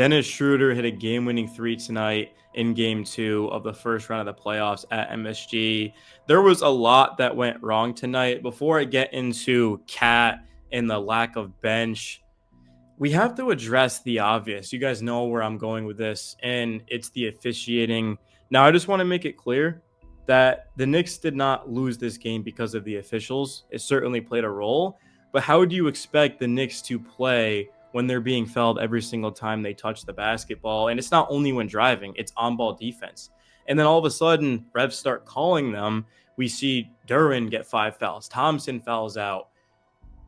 Dennis Schroeder hit a game-winning three tonight in game 2 of the first round of the playoffs at MSG. There was a lot that went wrong tonight. Before I get into Cat and the lack of bench, we have to address the obvious. You guys know where I'm going with this, and it's the officiating. Now, I just want to make it clear that the Knicks did not lose this game because of the officials. It certainly played a role, but how do you expect the Knicks to play when they're being fouled every single time they touch the basketball? And it's not only when driving, it's on-ball defense. And then all of a sudden, refs start calling them. We see Duren get 5 fouls. Thompson fouls out.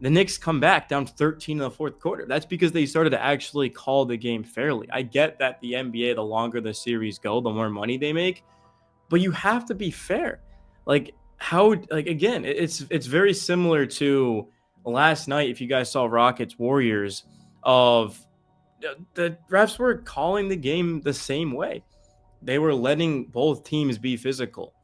The Knicks come back down 13 in the fourth quarter. That's because they started to actually call the game fairly. I get that the NBA, the longer the series go, the more money they make, but you have to be fair. Again, it's very similar to last night. If you guys saw Rockets Warriors, of the refs were calling the game the same way. They were letting both teams be physical.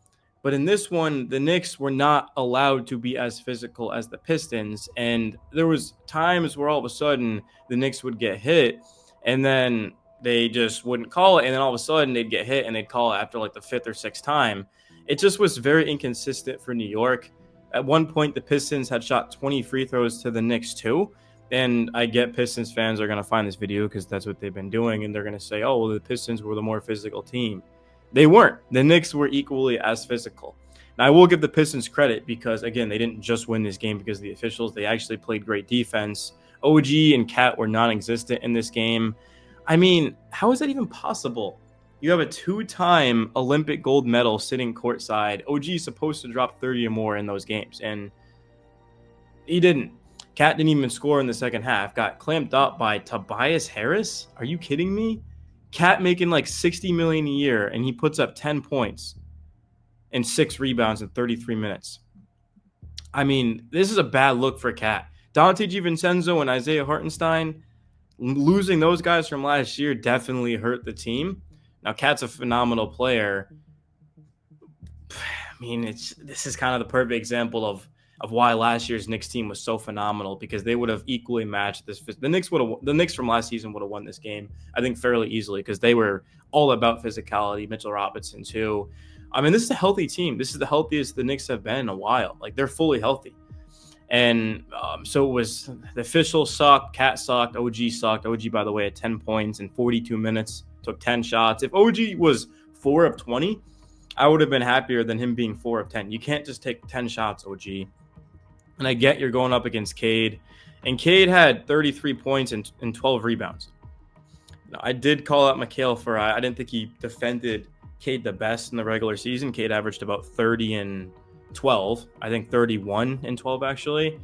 But in this one, the Knicks were not allowed to be as physical as the Pistons. And there was times where all of a sudden the Knicks would get hit and then they just wouldn't call it. And then all of a sudden they'd get hit and they'd call it after like the 5th or 6th time. It just was very inconsistent for New York. At one point, the Pistons had shot 20 free throws to the Knicks too. And I get Pistons fans are going to find this video because that's what they've been doing. And they're going to say, oh, well, the Pistons were the more physical team. They weren't. The Knicks were equally as physical. Now, I will give the Pistons credit because, again, they didn't just win this game because of the officials. They actually played great defense. OG and Cat were non-existent in this game. I mean, how is that even possible? You have a 2-time Olympic gold medal sitting courtside. OG is supposed to drop 30 or more in those games, and he didn't. Cat didn't even score in the second half. Got clamped up by Tobias Harris. Are you kidding me? Cat making like $60 million a year, and he puts up 10 points and 6 rebounds in 33 minutes. I mean, this is a bad look for Cat. Dante DiVincenzo and Isaiah Hartenstein, losing those guys from last year definitely hurt the team. Now, Cat's a phenomenal player. I mean, this is kind of the perfect example of why last year's Knicks team was so phenomenal, because they would have equally matched this. The Knicks from last season would have won this game, I think, fairly easily, because they were all about physicality. Mitchell Robinson too. I mean, this is a healthy team. This is the healthiest the Knicks have been in a while. Like, they're fully healthy. And so it was the officials sucked, Cat sucked, OG sucked. OG, by the way, at 10 points in 42 minutes, took 10 shots. If OG was 4 of 20, I would have been happier than him being 4 of 10. You can't just take 10 shots, OG. And I get you're going up against Kade. And Kade had 33 points and 12 rebounds. Now, I did call out Mikhail for I didn't think he defended Kade the best in the regular season. Kade averaged about 30 and 12. I think 31 and 12, actually.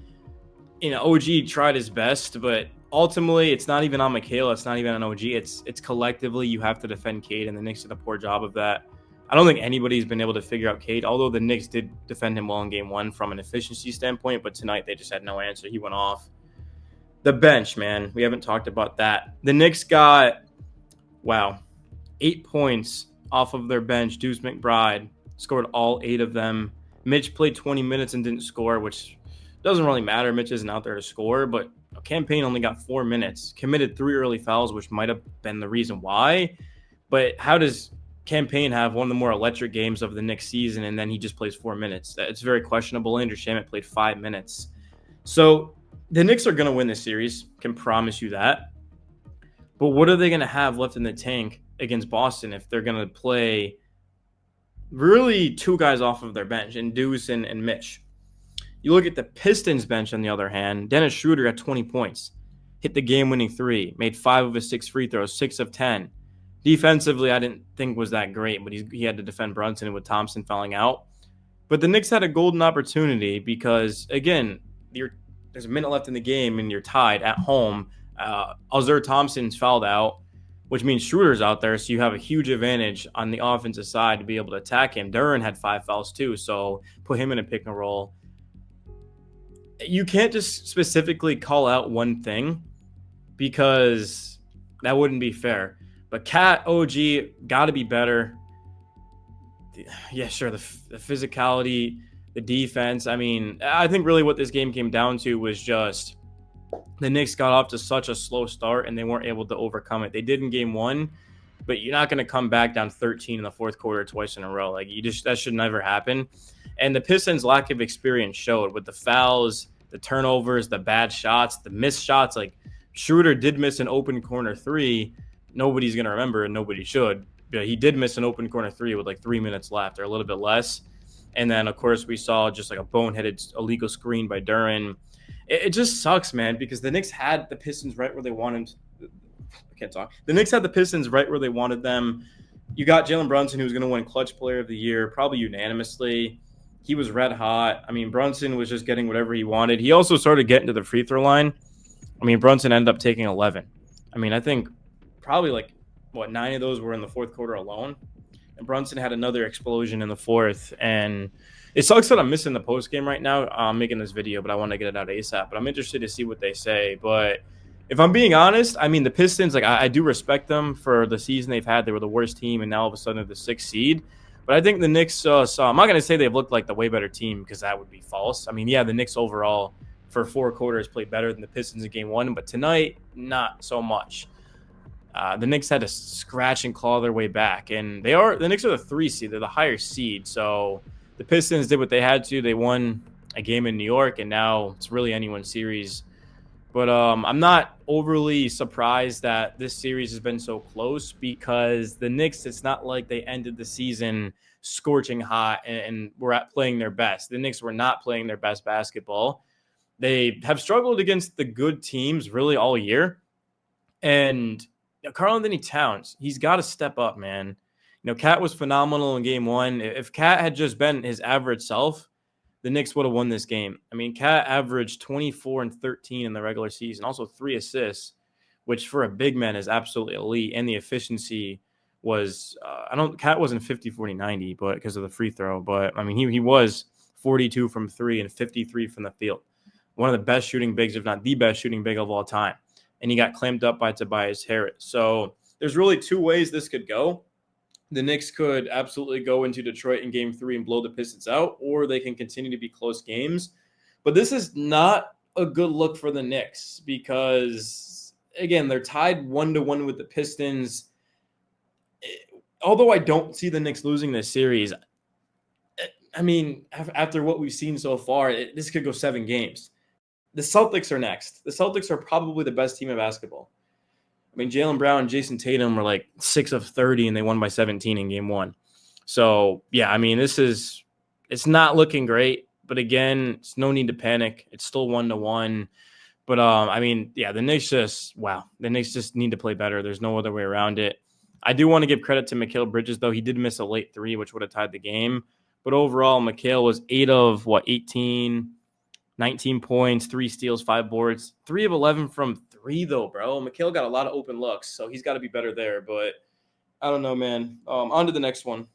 You know, OG tried his best, but ultimately it's not even on Mikhail. It's not even on OG. It's collectively you have to defend Kade, and the Knicks did a poor job of that. I don't think anybody's been able to figure out Kade, although the Knicks did defend him well in game 1 from an efficiency standpoint, but tonight they just had no answer. He went off. The bench, man, we haven't talked about that. The Knicks got, 8 points off of their bench. Deuce McBride scored all 8 of them. Mitch played 20 minutes and didn't score, which doesn't really matter. Mitch isn't out there to score, but Campaign only got 4 minutes. Committed 3 early fouls, which might have been the reason why. But how does Campaign have one of the more electric games of the next season, and then he just plays 4 minutes? It's very questionable. Andrew Shamet played 5 minutes. So the Knicks are going to win this series, can promise you that. But what are they going to have left in the tank against Boston if they're going to play really 2 guys off of their bench, and Deuce and Mitch? You look at the Pistons bench, on the other hand. Dennis Schroeder had 20 points, hit the game-winning 3, made 5 of his 6 free throws, 6 of 10. Defensively, I didn't think was that great, but he had to defend Brunson with Thompson fouling out. But the Knicks had a golden opportunity because, again, there's a minute left in the game and you're tied at home. Alzur Thompson's fouled out, which means Schroeder's out there, so you have a huge advantage on the offensive side to be able to attack him. Duren had 5 fouls too, so put him in a pick and roll. You can't just specifically call out one thing because that wouldn't be fair. But Cat, OG, got to be better. Yeah, sure, the physicality, the defense. I mean, I think really what this game came down to was just the Knicks got off to such a slow start and they weren't able to overcome it. They did in game one, but you're not going to come back down 13 in the fourth quarter twice in a row. Like, that should never happen. And the Pistons' lack of experience showed with the fouls, the turnovers, the bad shots, the missed shots. Like, Schroeder did miss an open corner three. Nobody's going to remember, and nobody should. But he did miss an open corner three with like 3 minutes left or a little bit less. And then, of course, we saw just like a boneheaded illegal screen by Duren. It just sucks, man, because the Knicks had the Pistons right where they wanted. I can't talk. The Knicks had the Pistons right where they wanted them. You got Jalen Brunson, who was going to win Clutch Player of the Year, probably unanimously. He was red hot. I mean, Brunson was just getting whatever he wanted. He also started getting to the free throw line. I mean, Brunson ended up taking 11. I mean, I think probably 9 of those were in the fourth quarter alone. And Brunson had another explosion in the fourth. And it sucks that I'm missing the post game right now. I'm making this video, but I want to get it out ASAP. But I'm interested to see what they say. But if I'm being honest, I mean, the Pistons, I do respect them for the season they've had. They were the worst team, and now all of a sudden they're the 6th seed. But I think the Knicks I'm not going to say they've looked like the way better team because that would be false. I mean, yeah, the Knicks overall for 4 quarters played better than the Pistons in game one, but tonight, not so much. The Knicks had to scratch and claw their way back, and the Knicks are the 3 seed. They're the higher seed, so the Pistons did what they had to. They won a game in New York, and now it's really anyone's series. But I'm not overly surprised that this series has been so close because the Knicks, it's not like they ended the season scorching hot and were playing their best. The Knicks were not playing their best basketball. They have struggled against the good teams really all year. And Karl-Anthony Towns, he's got to step up, man. Cat was phenomenal in game one. If Cat had just been his average self, the Knicks would have won this game. I mean, Cat averaged 24 and 13 in the regular season, also 3 assists, which for a big man is absolutely elite. And the efficiency was, Cat wasn't 50, 40, 90, but because of the free throw. But I mean, he was 42 from 3 and 53 from the field. One of the best shooting bigs, if not the best shooting big of all time. And he got clamped up by Tobias Harris. So there's really 2 ways this could go. The Knicks could absolutely go into Detroit in game 3 and blow the Pistons out, or they can continue to be close games. But this is not a good look for the Knicks because, again, they're tied 1-1 with the Pistons. Although I don't see the Knicks losing this series, I mean, after what we've seen so far, this could go 7 games. The Celtics are next. The Celtics are probably the best team in basketball. I mean, Jaylen Brown and Jason Tatum were 6 of 30, and they won by 17 in game 1. So, yeah, I mean, it's not looking great. But, again, it's no need to panic. It's still 1-1. But, I mean, yeah, the Knicks just need to play better. There's no other way around it. I do want to give credit to Mikal Bridges, though. He did miss a late 3, which would have tied the game. But overall, Mikal was 8 of, 18 – 19 points, 3 steals, 5 boards, 3 of 11 from 3, though, bro. Mikal got a lot of open looks, so he's got to be better there. But I don't know, man. On to the next one.